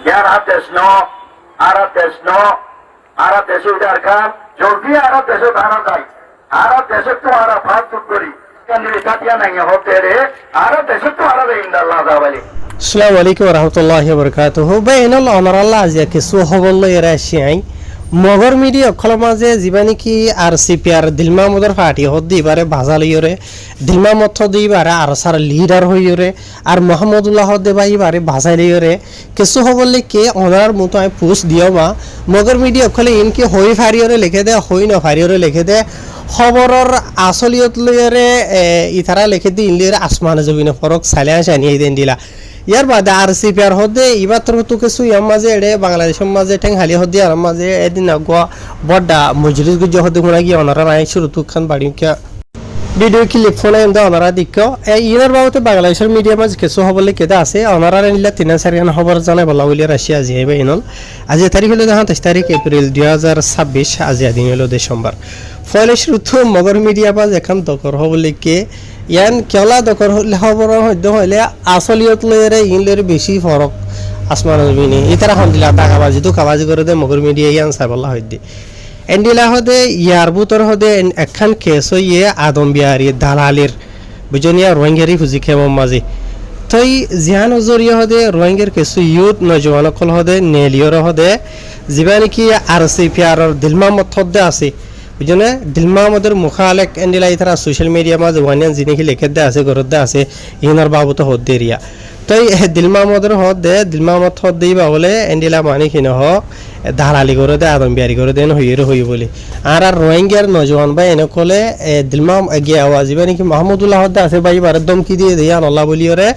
यार आप देशनो आरब देशनो आरब देशो इधर का जल्दी आरब देशो धारा जाए आरब देशो तुम्हारा फाट चुप करी कंदी काटिया नहीं होते रे आरब देशो तुम्हारा दे इंदल्ला Jawali Assalamu alaikum warahmatullahi wabarakatuh. Bayna Allah Allah azza ke so hawalla yarashiyan মগর মিডিয়া খলমাজে জীবানি কি আর সিপিআর দিলমা মদর পার্টি হদ্দি বারে ভাজাল ইয়রে দিলমা মথ দি বারে আর সার লিডার হইরে আর মোহাম্মদুল্লাহ হদ্দে বাই বারে ভাজাইল ইয়রে কিছু হবলে কে ওনার মতো আই পোস্ট দিও মা মগর মিডিয়া খলে ইনকি হই ফারিয়রে লিখে দে হই না ফারিয়রে লিখে দে খবরের আসলিয়ত লইরে ইথারা লিখে দি ইনলিরে আসমানে জমিনে ফরক সালিয়া জানিয়ে দেন দিলা ইয়ার বাদে আর সিপিআর হদে ইবাতর তো কিছু ইয়ার মাঝে এড়ে বাংলাদেশের মাঝে ঠেং হালি হদে আর মাঝে এদিন আগুয়া বড়া মজলিস গুজে হদে গুণা গিয়ে ওনারা নাই শুরু তুখান বাড়ি কে ভিডিও ক্লিপ ফোনে এমদা ওনারা দিক ইনার বাবতে বাংলাদেশের মিডিয়া মাঝে কিছু হবলে কেদা আছে ওনারা নিলা 3-4 খবর জানাই বলা বলি রাশিয়া যাইবে ইনল আজ তারিখ হলো 23 তারিখ এপ্রিল 2026 আজ দিন হলো ডিসেম্বর ফলে শুরু তো মগর মিডিয়া বাজ এখন দকর হবলে কে ইয়ান কেলা দকর খবর হইলে আসলিয়ত লইরে ইনলের বেশি ফরক আসমান জমিনে ইতারা হামদিলা টাকাবাজি তো কাবাজি করে দে মগর মিডিয়া ইয়ান সাইবল্লাহ হইদে এন্ডিলা হদে ইয়ার বুতর হদে একখান কেস হইয়ে আদম বিহারি দালালির বুঝনিয়া রোহিঙ্গারি ফুজি খেম মাঝে তই জিহান জরিয়া হদে রোহিঙ্গার কিছু ইউথ নজওয়ান কল হদে নেলিয়র হদে যিবা নেকি আর সিপিআর দিলমা মথদে আছে বুঝনে দিলমা মদের মুখালেক এন্ডিলা ইতারা সোশ্যাল মিডিয়া মাঝে ওয়ানিয়ান জিনিকি লেখে দে আছে গরদে আছে ইনার বাবুত হদে রিয়া তই দিলমা মদের হদে দিলমা মত হদে বাবলে এন্ডিলা মানি কিনে হ দালালি করে দে আদম বিহারি করে দেন হইরে হই বলি আর রোহিঙ্গার নজওয়ান ভাই এনে কলে দিলমা গিয়ে আওয়াজ ইবা নাকি মাহমুদুল্লাহ হদে আছে ভাই বার দমকি দিয়ে দেয়া আল্লাহ বলিওরে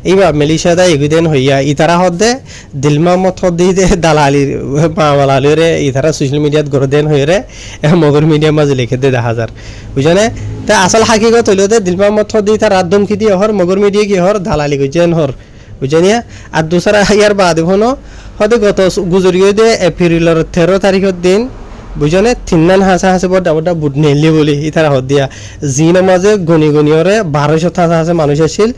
এইবা মেলিশা দা এগুদেন হইয়া ইতারা হদে দিলমা মত হদে দে দালালি মাওলালিরে ইতারা সোশ্যাল মিডিয়াত করে দেন হইরে মগর মিডিয়া মাঝে লিখে দে 1000 বুঝনে তা আসল হাকিকত হইলো দে দিলমা মত হদে তার দমকি দিয়ে হর মগর মিডিয়া কি হর দালালি গজেন হর বুঝনিয়া আর দুসরা ইয়ার বাদ হনো হদে গত গুজরিয়ে দে এপ্রিলের 13 তারিখের দিন বুঝনে তিননান হাসা হাসে বড় বড় বুট নেলি বলি ইতারা হদিয়া জিন মাঝে গনি গনিয়রে 1200 হাসা হাসে মানুষ আছিল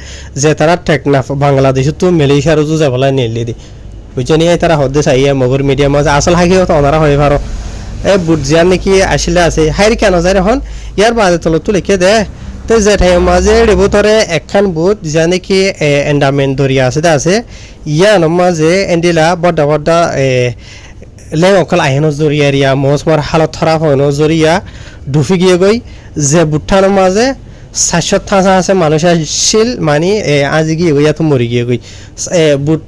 যে তারা টেকনাফ বাংলাদেশ তো মালয়েশিয়ার তো যাবলা নেলি দি বুঝনিয়া ইতারা হদে চাইয়া মগর মিডিয়া মাঝে আসল হাকিকত ওনারা হয় পারো বুট জিয়ান নাকি আসলে আছে হাইর কেন যায় এখন ইয়ার বাদে তলত তো লিখে দে তো যে ঠাই মাঝে রেবুতরে একখান বুট জানে কি এন্ডামেন্ট দরিয়া আছে ইয়ান মাঝে এন্ডিলা বড় বড় লে অকল আইনো জরিয়া রিয়া মৌসমার হালত ধরা হইনো জরিয়া ডুফি গিয়ে গই যে বুট্টানোর মাঝে 700 থাসা আছে মানুষ আসছিল মানে আজি গিয়ে গই এত মরি গিয়ে গই বুট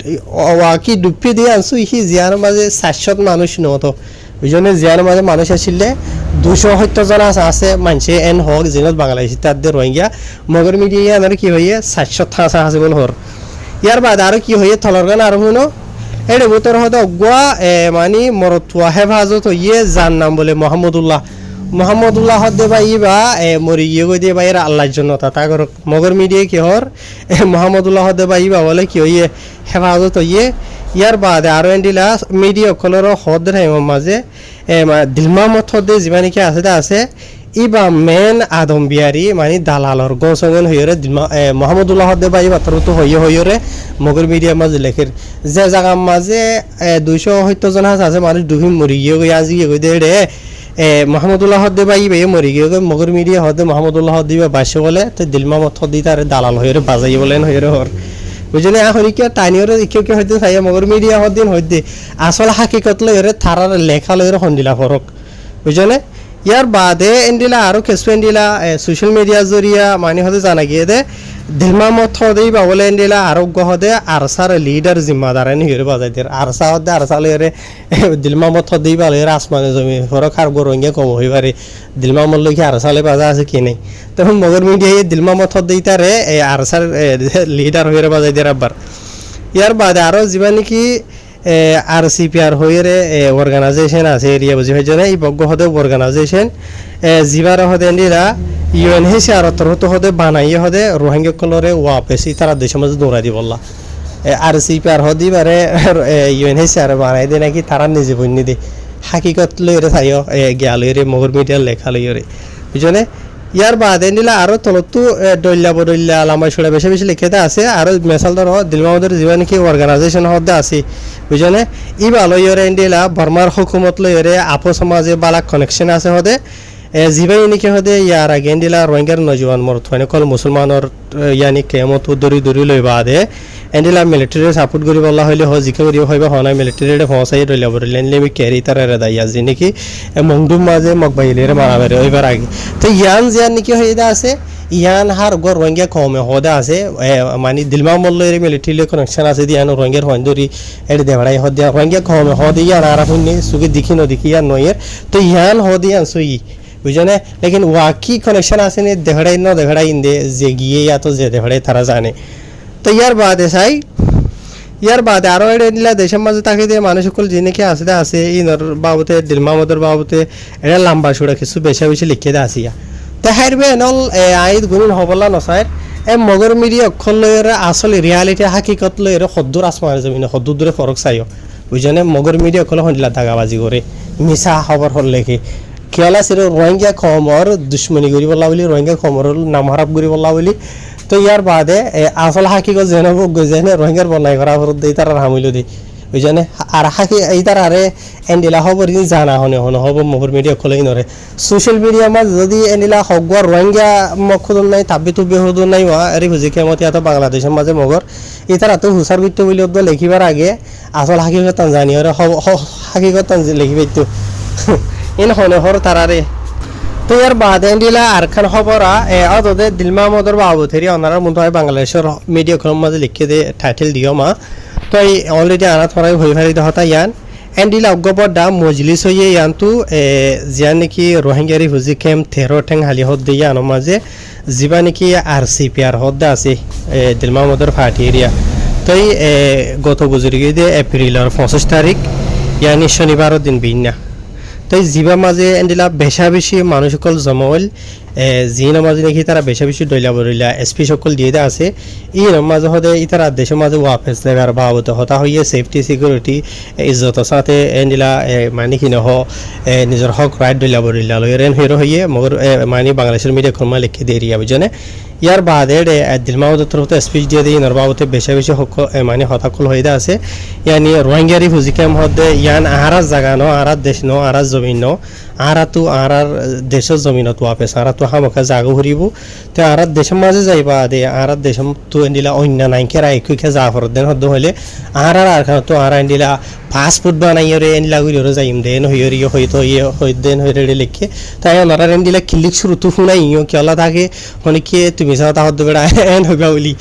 ওয়াকি ডুফি দিয়ে আনছু হি জিয়ার মাঝে 700 মানুষ নতো ওইজনে জিয়ার মাঝে মানুষ আসলে 270 জন আছে মানুষে এন হক জিনত বাংলাদেশি তাদের রোহিঙ্গা মগর মিডিয়া আর কি হইয়ে 700 থাসা আছে বল হর ইয়ার বাদ আর কি হইয়ে থলরগান আর হইনো এর ভিতর হতে অগুয়া মানে মরতুয়া হেফাজত হইয়ে যার নাম বলে মোহাম্মদুল্লাহ হদে বা ইবা মরি গিয়ে গই দিয়ে বাইরে আল্লাহর জন্য তাগর মগর মিডিয়া কি হর মোহাম্মদুল্লাহ হদে বা ইবা বলে কি হইয়ে হেফাজত হইয়ে ইয়ার বাদে আরো এন্ডিলা মিডিয়া কলর হদের মাঝে দিলমা মত হদে যিবা নাকি আছে ইবা মেন আদম বিহারি মানে দালালর গসঙ্গন হইরে মোহাম্মদুল্লাহ হদে বা ইবা তো হইরে মগর মিডিয়া মাঝে লেখের যে জায়গা মাঝে 270 জন আছে মানুষ ডুবি মরি গিয়ে গই আজি গই দে রে মোহাম্মদুল্লাহ হদে বা ইবা মরি গিয়ে গই মগর মিডিয়া হদে মোহাম্মদুল্লাহ হদে বা বাসে বলে তো দিলমা মত হদে তার দালাল হইরে বাজাই বলেন হইরে হর বুঝনে এখন কি টাইনিয়র কি হইতে চাই মগর মিডিয়া হদিন হইতে আসল হাকিকত লইরে থারার লেখা লইরে হন্দিলা ফরক বুঝনে ইয়ার বাদে এন্ডিলা আরো কিছু এন্ডিলা সোশ্যাল মিডিয়া জরিয়া মানে হতে জানা গিয়ে দে দিলমা মত হদেই বা বলে এন্ডিলা আরোগ্য হদে আরসার লিডার জিম্মাদার এনে হিরে বাজাই দের আরসা হদে আরসা লইরে দিলমা মত হদেই বা লইরে আসমানে জমি ফরক আর গরঙ্গে কম হইবারে দিলমা মত লইকে আরসালে বাজা আছে কি নাই তখন মগর মিডিয়া দিলমা মত হদেই তারে আরসার লিডার হইরে বাজাই দের আবার ইয়ার বাদে আরো যিবা নাকি আর সিপিআর হইরে অর্গানাইজেশন আছে এরিয়া বুঝি হয় জনে এই বগ্গ হদে অর্গানাইজেশন জিবার হদে এন্ডিরা ইউএনএইচসিআর তরহত হদে বানাইয়ে হদে রোহিঙ্গা কলরে ওয়াপেসি তারা দেশ মাঝে দৌড়াই দি বললা আর সিপিআর হদি বারে ইউএনএইচসিআর বানাই দে নাকি তারা নিজে বন্যি দে হাকিকত লইরে থাইও গিয়ালইরে মগর মিডিয়ার লেখা লইরে বুঝনে ইয়ার বাদে নিলা আরো তলতু ডল্লা বডল্লা আলামা ছড়া বেশি বেশি লিখে আছে আর মেসাল ধর দিলমামদের জীবন কি অর্গানাইজেশন হদে আছে বুঝনে ইবা লয়রে এন্ডিলা বর্মার হুকুমত লয়রে আপো সমাজে বালা কানেকশন আছে হদে জিবাই নিকে হদে ইয়ার আগে এন্ডিলা রোহিঙ্গার নজওয়ান মরথনে কল মুসলমানর ইয়ানি কেমত দরি দরি লই বাদে এন্ডিলা মিলিটারি সাপোর্ট করি বলা হইলে হ জিকে করি হইবা হনাই মিলিটারি ফসাই রইলা বরিলেন লেমি ক্যারি তারে দাইয়া জি নাকি মংডুম মাঝে মকবাইলের মারাবারে হইবার আগে তো ইয়ান জিয়ান নাকি হইদা আছে ইয়ান হার গর রোহিঙ্গা কমে হদা আছে মানে দিলমা মল্লের মিলিটারি কানেকশন আছে দিয়ান রোহিঙ্গার হন্দরি এর দেবড়াই হদিয়া রোহিঙ্গা কমে হদিয়া আর হুনি সুগে দেখি ন দেখি ইয়ান নয়ের তো ইয়ান হদিয়ান সুই বুঝনে লেকিন ওয়াকি কানেকশন আছে নে দেহড়াই ন দেহড়াই ইন্দে যে গিয়ে ইয়া তো যে দেহড়াই তারা জানে তো ইয়ার বাদে চাই ইয়ার বাদে আরো এটা নিলা দেশের মাঝে তাকে দিয়ে মানুষ সকল যিনি কি আছে ইনর বাবুতে দিলমামদর বাবুতে এটা লম্বা সুরা কিছু বেশি বেশি লিখে দে আসিয়া তো হাইরবে নল আইদ গুণিন হবলা নসাইর মগর মিডিয়া অক্ষর লয়ের আসলে রিয়ালিটি হাকিকত লয়ের সদ্দুর আসমানের জমিনে সদ্দুর দূরে ফরক চাইও বুঝনে মগর মিডিয়া অক্ষর হন্দিলা দাগাবাজি করে মিছা খবর হল লেখে খেলা ছিল রোহিঙ্গা কমর দুশ্মনী করি বলা বলি রোহিঙ্গা কমর নাম হারাপ করি বলা বলি তো ইয়ার বাদে আসল হাকিকত যেনে যেনে রোহিঙ্গার বনাই করা ফরত দেই তার হামিল দি বুঝনে আর হাকি এই তার আরে এন্ডিলা খবর জানা হনে হন হব মগর মিডিয়া খোলাই নরে সোশ্যাল মিডিয়া মাঝ যদি এন্ডিলা হগর রোহিঙ্গা মখদন নাই তাবি তুবি হদন নাই ওয়া এরি হুজি কেমতি আতো বাংলাদেশের মাঝে মগর এই তার আতো হুসার বিত্ত বলি ওদ লেখিবার আগে আসল হাকিকত জানি ওরে হাকিকত লেখিবে তো ইন হনে হর তারারে তো ইয়ার বাদে এন্ডিলা আর খান খবরা অদে দিলমা মদর বাবু থেরি ওনারা মনে হয় বাংলাদেশের মিডিয়া কলম মাঝে লিখে দে টাইটেল দিও মা তো এই অলরেডি আনা থরাই হই ফারি দহতা ইয়ান এন্ডিলা অগবর দা মজলিস হইয়ে ইয়ানতু জিয়া নাকি রোহিঙ্গারি হুজি কেম থেরো ঠেং হালি হদ দিয়া আনো মাঝে জিবা নাকি RCPR হদ্দা আছে দিলমা মদর ফাটি এরিয়া তো এই গত গুজরি গিয়ে এপ্রিলের 25 তারিখ ইয়ানি শনিবারের দিন বিনা তাই জিবা মাঝে এন্ডিলা বেশা বেশি মানুষ সকল জমাইল জিনের মাঝে নাকি তারা বেশা বেশি দইলা বরিলা SP সকল দিয়ে দে আছে ই মাঝে হদে ই তারা দেশের মাঝে ওয়াফেস দেবার বাবদ হতা হইয়ে সেফটি সিকিউরিটি ইজ্জতের সাথে এন্ডিলা মানে কি নহ নিজের হক রাইট দইলা বরিলা লয়েরেন হিরো হইয়ে মগর মানে বাংলাদেশের মিডিয়া কর্মা লিখে দিয়ে এরিয়া বুঝনে ইয়ার বাদে দিলমাউদ তরফতে স্পিচ দিয়ে দিয়ে ইনর বাবতে বেশা বেশি হক মানে হতাকল হইদা আছে ইয়ানি রোহিঙ্গারি হুজিকাম হদে ইয়ান আহারা জায়গা ন আহারা দেশ ন আহারা জমিন ন আহারা তো আহারার দেশের জমিনত ওয়াপেস আহারা তো হামকা জাগো হরিব তো আহারার দেশের মাঝে যাইবা দে আহারার দেশম তো এন্ডিলা অন্য নাইকেরা একইকে জাফর দেন হদ হইলে আহারার আর খান তো আহারা এন্ডিলা পাসপোর্ট বানাইরে এন্ডিলা গুইরে যাইম দেন হইরি হইতো ইয়ে হই দেন হইরে লিখে তাই ওনারা এন্ডিলা ক্লিক শুরু তো শুনাই ইও কেলা থাকে হনিকে তুমি সাথে হদ বেড়া এন হইবা বলি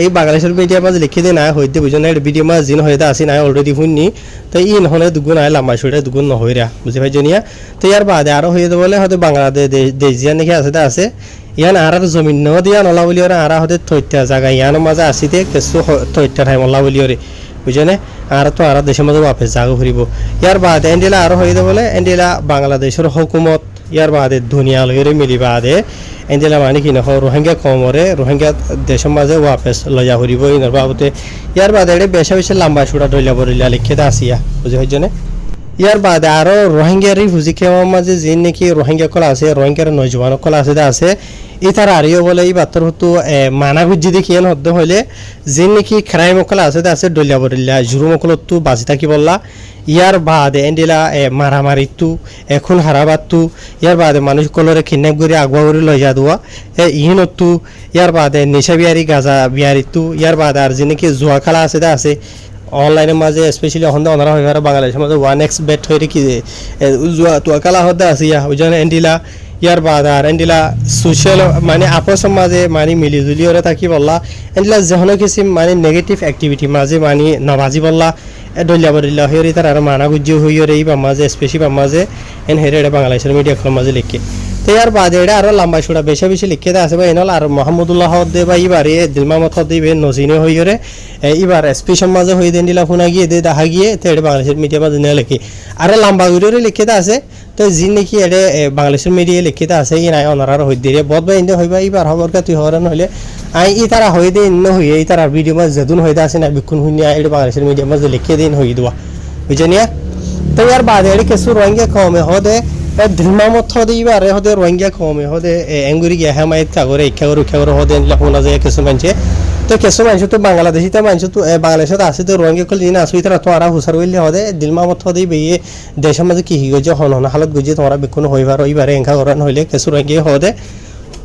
এই বাংলাদেশের মিডিয়া মাঝে লিখে দে না হইতে বুঝনে ভিডিও মাঝ জিন হইতা আসি না অলরেডি শুননি তো ই নহলে দুগুণ আয় লাম্বা সুরে দুগুণ নহইরা বুঝি ভাই জনিয়া তো ইয়ার বাদে আরো হয়ে বলে হয়তো বাংলাদেশ দেশ জিয়া নাকি আছে ইয়ান আরার জমিন ন দিয়া নলা বলি ওরা আরা হতে থৈত্যা জায়গা ইয়ান মাঝে আসিতে কিছু থৈত্যা ঠাই মলা বলি ওরে বুঝনে আর তো আর দেশের মাঝে ওয়াপেস জাগো ফুরিব ইয়ার বাদে এন্ডিলা আরো হয়ে বলে এন্ডিলা বাংলাদেশের হুকুমত ইয়ার বাদে দুনিয়া লইরে মিলি বাদে এন্ডিলা মানে কি নহ রোহিঙ্গা কমরে রোহিঙ্গা দেশের মাঝে ওয়াপেস লইয়া ফুরিব ইনর বাবতে ইয়ার বাদে বেশা বেশি লম্বা সুরা দইলা বরিলা লিখে দা আসিয়া বুঝি হইজনে ইয়ার বাদে আরো রোহিঙ্গারি হুজি কেমন মাঝে যে নাকি রোহিঙ্গা কল আছে রোহিঙ্গার নজওয়ান কল আছে আছে এই তার আরিও বলে এই বাত্তর হতো মানা গুজি দেখি এন হদ্দ হইলে যে নাকি ক্রাইম কল আছে দলিয়া বরিলা জুরু মকলতো বাজি থাকি বললা ইয়ার বাদে এন্ডিলা মারামারি তু এখন হারাবাত তু ইয়ার বাদে মানুষ কলরে কিডন্যাপ করে আগুয়া করে লই যা দেওয়া ইহিনতু ইয়ার বাদে নেশা বিহারি গাজা বিহারি তু ইয়ার বাদে আর যে নাকি জুয়া খেলা আছে অনলাইনের মাঝে স্পেশালি এখন ওনারা হয়ে বাংলাদেশের মাঝে 1x বেট হয়ে কি জুয়া তুয়া খেলা হতে আছে ইয়া ওই জন্য এন্ডিলা ইয়ার বাদ আর এন্ডিলা সোশ্যাল মানে আপসের মাঝে মানে মিলিজুলি ওরা থাকি বললা এন্ডিলা যেহনো কিছু মানে নেগেটিভ অ্যাক্টিভিটি মাঝে মানে নবাজি বললা দলিয়া বলিলা হয়ে তার আর মানা গুজ্জি হয়ে এই বা মাঝে স্পেশালি বা মাঝে এন হেরে বাংলাদেশের মিডিয়া খেলার মাঝে লিখে তো ইয়ার বাদে এটা আরো লম্বা সুরা বেশি বেশি লিখে দেওয়া আছে বা এনল আর মোহাম্মদুল্লাহ দে বা এবার দিলমামত দিবে নজিনে হয়ে এবার স্পেশাল মাঝে হয়ে দেন দিলা ফোনা গিয়ে দেখা গিয়ে তো এটা বাংলাদেশের মিডিয়া মাঝে নিয়ে লিখে আরো লম্বা করে লিখে দেওয়া আছে তো যি নাকি এটা বাংলাদেশের মিডিয়া লিখে দেওয়া আছে ই নাই ওনারা হয়ে দিয়ে বদ বা ইন্দে হইবা এবার খবর তুই হওয়ার নহলে ই তারা হয়ে দিয়ে ইন্ন হয়ে এই তারা ভিডিও মাঝে যেদিন হয়ে আছে না বিক্ষণ শুনিয়া এটা বাংলাদেশের মিডিয়া মাঝে লিখে দিন হয়ে দেওয়া বুঝে নিয়া তো ইয়ার বাদে এটা কিছু রোহিঙ্গা কমে হদে দিলমামত হদে এবার হদে রোহিঙ্গা কমে হদে এঙ্গুরি গিয়া হেমায়ত কাগরে ইচ্ছা করে হদে শুনা যায় কিছু মানুষে তো কিছু মানুষ তো বাংলাদেশিতে মানুষ তো বাংলাদেশত আছে তো রোহিঙ্গা কল দিন আসুই তারা তোরা হুসার হইলে হদে দিলমা মত হদে বেয়ে দেশের মাঝে কি গজে হন হন হালত গজে তোমরা বেকুন হইবার হইবারে এঙ্কা করান হইলে কিছু রোহিঙ্গা হদে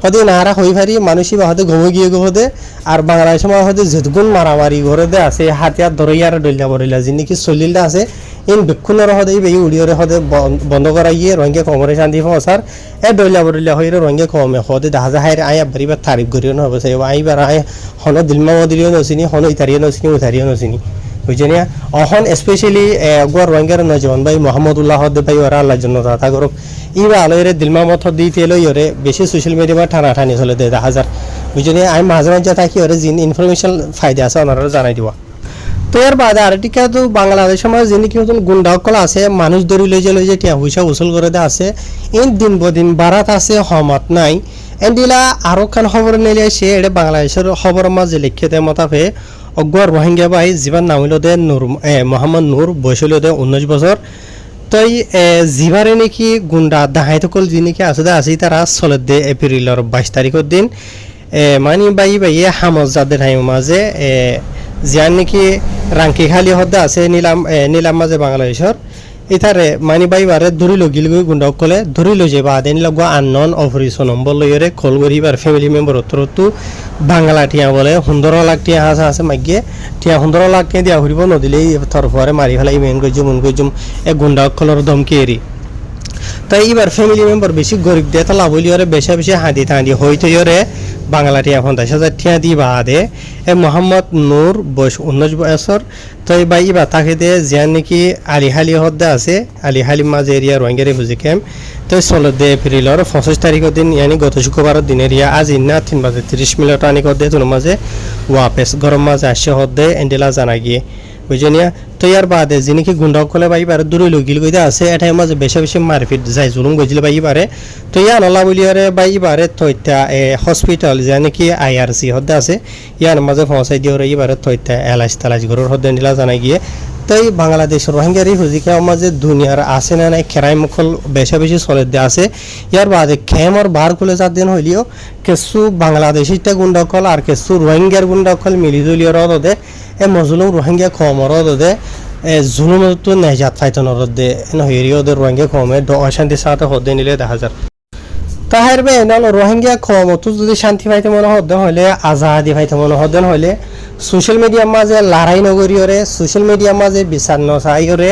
হদে নারা হই পারি মানুষই বা হদে ঘুমে গিয়ে হদে আর বাংলাদেশ সময় হদে যেগুন মারামারি ঘরে দে আছে হাতিয়ার ধরইয়ার ডলিয়া বরিলা যিনি কি চলিলটা আছে ইন বেকুনের হদে বেয়ে উড়িয়রে হদে বন্ধ করাইয়ে রোহিঙ্গা কমরে শান্তি ফসার এ ডলিয়া বরিলা হইরে রোহিঙ্গা কমে হদে দেখা যায় হাইরে আয়া বাড়িবার তারিফ করিও না হবে আইবার আয় হন দিলমা মদিরিও নচিনি হন ইতারিও নচিনি উতারিও নচিনি বুঝছেন অহন স্পেশালি গোয়ার রোহিঙ্গার নজওয়ান ভাই মোহাম্মদুল্লাহ হদে ভাই ওরা আল্লাহর জন্য তা করুক ইবা আলোরে দিলমা মত দিতে এলো ইরে বেশি সোশ্যাল মিডিয়া বা টানা টানি চলে দে 1000 বুঝছেন আমি মাঝে মাঝে থাকি ওরে জিন ইনফরমেশন ফায়দা আছে ওনারা জানাই দিবা তো এর বাদে আরেকটি তো বাংলাদেশের মধ্যে যিনি কি নতুন গুন্ডাসকল আছে মানুষ ধরি লই যে টিয়া পয়সা উসুল করে দে আছে ইন দিন বদিন বারাত আছে হমত নাই এন্ডিলা আরো খান খবর নিলে সে এটা বাংলাদেশের খবর মাঝে লিখে দেয় মতাফে অগর রোহিঙ্গা ভাই জীবন নাম হইল দে নূর মোহাম্মদ নূর বয়স হইল দে 19 বছর তই জিবারে নাকি গুন্ডা দাহাই তকল যিনি কি আছে আসি তারা চলে দে এপ্রিলের 22 তারিখের দিন মানে বাইয়ে হামজ যাদের হাই মাঝে জিয়ান নাকি রাঙ্কি খালি হদ্দা আছে নীলাম মাঝে বাংলাদেশের ইতারে মানি বাইবারে ধরিল গিলগুই গুন্ডা কলে ধরিল যে বাদে নিলগ আননন অপারেশন নম্বর লইরে কল করিবার ফ্যামিলি মেম্বার অতরতু বাংলা টিয়া বলে 15 লাখ টিয়া আছে মাগিয়ে টিয়া 15 লাখ কে দিয়া হরিব নদিলেই তরফরে মারি ফেলাই মেন গজুম এ গুন্ডা কলর ধমকি এরি তাই এবার ফ্যামিলি মেম্বার বেশি গরিব দিয়ে তো লাভ হইলে বেশি হাঁদি হইতে বাংলা টিয়া 50,000 টিয়া দি বাদে এ মোহাম্মদ নূর বয়স 19 বছর তো বা ইবা তাকে দে জিয়ান নাকি আলিহালি হদ্দা আছে আলিহালি মাঝে এরিয়া রোহিঙ্গারি হুজি ক্যাম্প তো চলো দে এপ্রিলের 25 তারিখের দিন ইয়ানি গত শুক্রবারের দিন এরিয়া আজ ইন্না 3:30 আনি করদে তোর মাঝে ওয়াপেস গরম মাঝে আসে হদ্দে এন্ডেলা জানা গিয়ে বুঝিনিয়া তো ইয়ার বাদে যিনি কি গুন্ডা কলে বাইবারে দূরে লগিল গইতে আছে এটাই মাঝে বেশি মারপিট যাই জুলুম গইছিল বাইবারে তো ইয়া নলা বলিয়ারে বাইবারে থইতা হসপিটাল জানি কি আইআরসি হদ্দে আছে ইয়ার মাঝে পৌঁছাই দিওরে ইবারে থইতা এলাচ তালাচ ঘরের হদ্দে নিলা জানাই গিয়ে তাই বাংলাদেশ রোহিঙ্গারি হুজিকে মাঝে দুনিয়ার আছে না নাই খেরাই মুখল বেশি চলে দে আছে ইয়ার বাদে খেমর বার খুলে যার দিন হইলিও কিছু বাংলাদেশিটা গুন্ডাকল আর কিছু রোহিঙ্গার গুন্ডাকল মিলি দলীয় দে এ মজলুম রোহিঙ্গা কমর দে জুলুম তো নেজাত ফাইতনর দে নহিরিও দে রোহিঙ্গা কমে অশান্তি সাথে হদে নিলে 10,000 তাহের বে নাল রোহিঙ্গা কম তো যদি শান্তি পাইতে মনে হদে হলে আজাদি পাইতে মনে হদে হলে সোশ্যাল মিডিয়ার মাঝে লড়াই নগরীয়রে সোশ্যাল মিডিয়ার মাঝে বিচার নচাইরে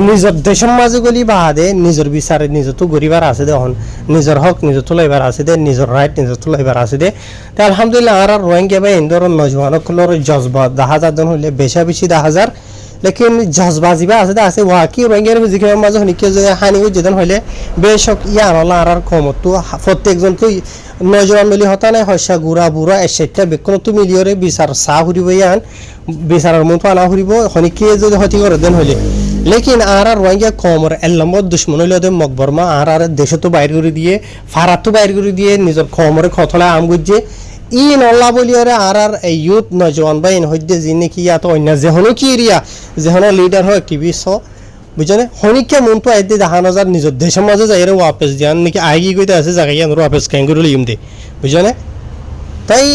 নিজের দেশের মাঝে গলি বাদে নিজের বিচারে নিজে তো গরিবার আছে দে হন নিজের হক নিজে তো লইবার আছে দে নিজের রাইট নিজে তো লইবার আছে দে তে আলহামদুলিল্লাহ আর রোহিঙ্গা বা ইন্দোর নজওয়ানকলর জজবা 10,000 হলে বেশি 10,000 লেকিন জজবাজিবা আছে দে আছে ওয়াকি রোহিঙ্গার বুঝিকে মাঝে হনিকে যে হানি যেদিন হইলে বেশক ইয়ার আর কমত তো প্রত্যেকজন তো নজওয়ান মিলি হতা নাই হসা গুড়া বুড়া এসেটা বেকন তো মিলিয়রে বিচার চা হুরিব ইয়ান বিচারের মতো আনা হুরিব হনিকে যদি হতি করে দেন হইলে লেকিন আর রোহিঙ্গা কমর এল্লামত দুশ্মন হইলে দে মকবরমা আর দেশে তো বাইর করে দিয়ে ফারাত তো বাইর করে দিয়ে নিজের কমরে খতলা আম গুজে ই নল্লা বলিয়ারে আর ইউথ নজওয়ান বা ইন হইতে যিনি কি ইয়াত অন্য যেহনো কি এরিয়া যেহনো লিডার হয় টিভি বুঝছেন হনিকে মন তো আইতে দেখা নজার নিজের দেশের মাঝে যাই ওয়াপেস দিয়ান নাকি আইগি গইতে আছে জায়গায় ওয়াপেস ক্যাঙ্গুরু লিম দে বুঝছেন তাই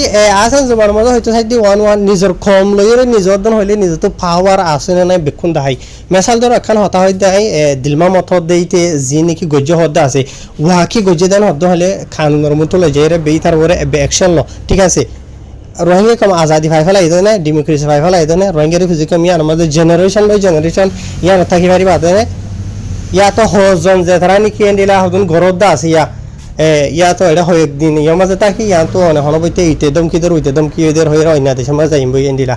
আসান জমার মাঝে হয়তো সাইডে ওয়ান নিজের কম লইরে নিজের দন হইলে নিজে তো পাওয়ার আছে না নাই বেক্ষণ দেখাই মেসাল ধর এখন হতা হইতে দেয় দিলমা মত দেইতে যি নাকি গজ্য হদ্দা আছে ওয়াকি গজ্য দেন হদ্দ হলে খানুনের মতো লই যাই রে বেই তার পরে অ্যাকশন ল ঠিক আছে রোহিঙ্গা কম আজাদি ভাই ফেলাই দেয় না ডেমোক্রেসি ভাই ফেলাই দেয় না রোহিঙ্গারি ফিজিকম ইয়ার আমাদের জেনারেশন বাই জেনারেশন ইয়ার থাকি পারি বাদে ইয়া তো হজন যে তারা নাকি এন্ডিলা হদন ঘরত দা আছে ইয়া তো এটা হয় একদিন ইয়ার মাঝে থাকি ইয়া তো অনেক হলো বইতে ইতে দমকি দর উইতে দমকি ওদের হয়ে অন্য দেশের মাঝে যাইম বই এন্ডিলা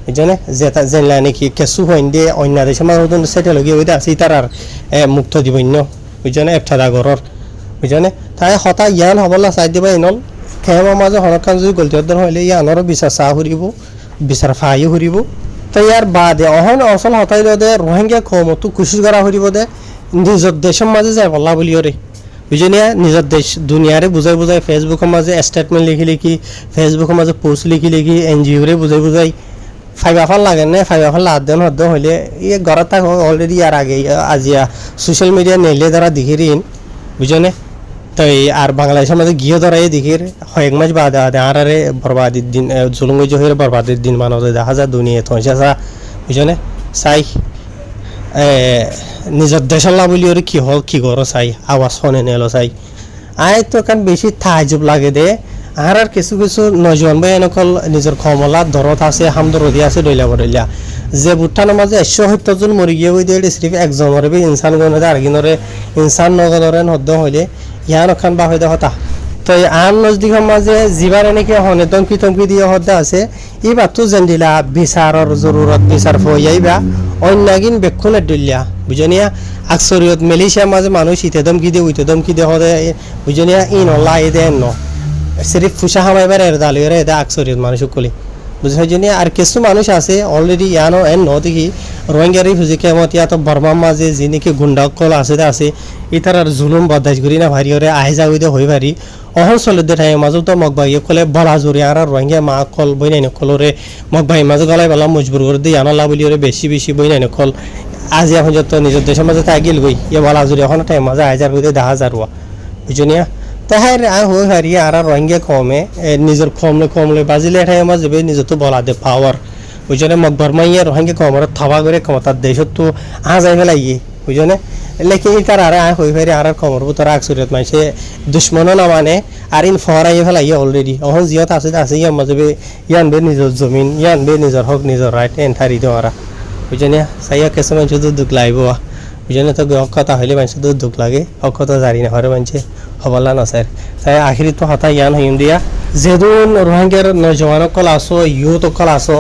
বুঝছেন যেটা জেনলা নাকি কেসু হইন দিয়ে অন্য দেশের মাঝে হদন সেটেল গিয়ে ওইটা আছে তার আর মুক্ত দিবন্য বুঝছেন একটা ঘরর বুঝছেন তাই হতা ইয়ান হবলা চাই দিবা ইনল খেমার মাঝে হনকান যদি গলতি অর্জন হইলে ইয়ানরও বিচার চা ফুরিব বিচার ফাইও ফুরিব তো ইয়ার বাদে অহন অচল হতাই দে রোহিঙ্গা কমতো কোশিশ করা ফুরিব দে নিজের দেশের মাঝে যায় বল্লা বলিওরে বুঝিনিয়া নিজের দেশ দুনিয়ারে বুঝাই ফেসবুকের মাঝে স্টেটমেন্ট লিখি ফেসবুকের মাঝে পোস্ট লিখি এনজিওরে বুঝাই ফাইবাফাল লাগে না ফাইবাফাল লাদেন হদ্দ হইলে ইয়ে ঘরত থাক অলরেডি আর আগে আজিয়া সোশ্যাল মিডিয়া নেলে দ্বারা দেখিরিন বুঝনে তো আর বাংলাদেশের মাঝে গিয়ে ধরাই দেখির কয়েক মাস বাদে আদে আর আরে বরবাদির দিন জুলুঙ্গ জহির বরবাদির দিন মানুষ দেখা যায় দুনিয়া থসা বুঝনে চাই নিজের দেশের লাভ বলি ওর কি হল কি করো চাই আওয়াজ শোনে নেলো চাই আয় তো কারণ বেশি তাহাজুব লাগে দে আর কিছু কিছু নজওয়ান ভাই এনেকল নিজের কমলা দরদ আছে হামদরদি আছে দইলা বদলিয়া যে বুট্টানোর মাঝে 170 জন মরি গিয়ে হয়ে দিয়ে সিরিফ একজনের বি ইনসান গণে আর কিনরে ইনসান নগদরে হদ্দ হইলে ইয়ান ওখান বা হইতে হতা তো আন নজদিকের মাঝে যিবার এনেকে হনে তমকি তমকি দিয়ে হদ্দা আছে এইবার তো যেন দিলা বিচারের জরুরত বিচার ফইয়াইবা অন্যাগিন বেক্ষণের দিল্লা বুঝনিয়া আকসরিয়ত মালয়েশিয়ার মাঝে মানুষ ইতে দমকি দিয়ে উইতে দমকি দিয়ে হদে বুঝনিয়া ইন অল্লাহ এ দেন ন সিরিফ ফুসা হামাইবার এর দালিয়র এদা আকসরিয়ত মানুষ কলি বুঝাই জন্য আর কিছু মানুষ আছে অলরেডি ইয়ানো এন ন দেখি রোহিঙ্গারি ফুজি কেমত ইয়া তো বর্মার মাঝে যি নাকি গুন্ডাকল আছে ইতার আর জুলুম বদাইশ করি না ভারি ওরে আহে যাওয়া হই ভারি অহল চলিতে থাকে মাজু তো মগবাই কলে বলা জোরে আর রোহিঙ্গা মা কল বই নাই কলরে মগবাই মাজু গলাই বেলা মজবুর করে দিয়ে আনলা বলি ওরে বেশি বেশি বই নাই কল আজি এখন যত নিজের দেশের মাঝে থাকিল গই ইয়ে বলা জোরে এখন টাইম মাঝে হাজার করে 10,000 হওয়া বুঝনিয়া তাহার হই হারি আর রোহিঙ্গা কমে নিজের কমলে বাজিলে ঠাই মাঝে যাবে নিজের তো বলা দে পাওয়ার বুঝনে মগবার মাইয়া রোহিঙ্গা কমর থাবা করে ক্ষমতার দেশত তো যাই ফেলাইয়ে বুঝনে লেখে তার আর হই হারি আর কমর তার আকসরিয়ত মাইছে দুশ্মনও না মানে আর ইন ফরাই ফেলাইয়ে অলরেডি অহন জিয়ত আছে ইয়ার মাঝে ইয়ান বে নিজের জমিন ইয়ান বে নিজের হক নিজের রাইট এন্থারি দেওয়ারা বুঝনে সাইয়া কেসে মানুষ দুঃখ লাগব বুঝনে তো কথা হইলে মানুষ দুঃখ লাগে হকতা জারি না হরে মানুষে হবলা না স্যার তাই আখিরি তো হতা ইয়ান হইম দিয়া যেদুন রোহিঙ্গার নজওয়ান কল আসো ইউথ কল আসো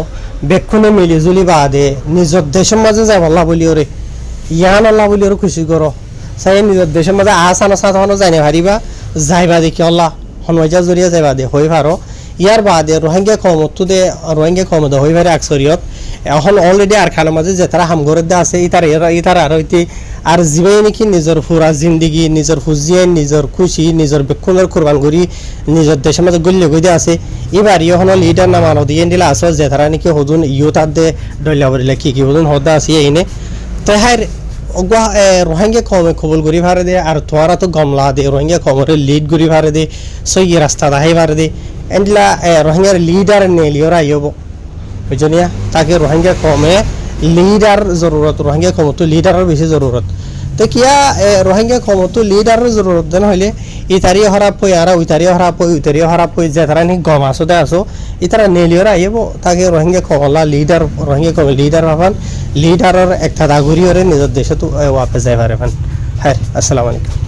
বেক্ষণে মিলি জুলি বাদে নিজের দেশের মাঝে যাই আল্লাহ বলি ওরে ইয়ান আল্লাহ বলি ওরে খুশি করো চাই নিজের দেশের মাঝে আসানো সাধারণ যাই না হারিবা যাইবা দেখি আল্লাহ হনমাইজা জরিয়া যাইবা দে হই পারো ইয়ার বাদে রোহিঙ্গা কমতো দে রোহিঙ্গা কম দে হই পারে আকসরিয়ত এখন অলরেডি আর খানের মাঝে যে তারা হামগরের দে আছে ইতার আর হইতে আর যিবাই নাকি নিজের পুরা জিন্দগি নিজের ফুজিয়ান নিজের খুশি নিজের বেক্ষণের কোরবান করি নিজের দেশের মাঝে গল্য গই আছে এবার ইহন লিডার না মানব দিয়ে দিলা আছে যে তারা নাকি হদুন ইউতার দে ডল্লা বলিলা কি হদুন হদা আছে এইনে তাহার রোহিঙ্গা কমে কবুল করি ভারে দে আর তোরা তো গমলা দে রোহিঙ্গা কমরে লিড করি ভারে দে সই রাস্তা দাহাই ভারে দে এন্ডলা রোহিঙ্গার লিডার নেলিওরা আইব বুঝনিয়া তাকে রোহিঙ্গা কমে লিডার জরুরত রোহিঙ্গা কম তো লিডারের বেশি জরুরত তো কিয়া রোহিঙ্গা কম তো লিডারের জরুরত দেন হইলে ইতারিও খারাপ হই আর উইতারিও খারাপ হই উইতারিও খারাপ হই যে তারা নি গম আসতে আসো ইতারা নেলিওরা আইব তাকে রোহিঙ্গা কমলা লিডার রোহিঙ্গা কম লিডার ভাবান লিডারের একটা দাগুরিওরে নিজের দেশে তো ওয়াপে যাই পারে হ্যাঁ আসসালামু আলাইকুম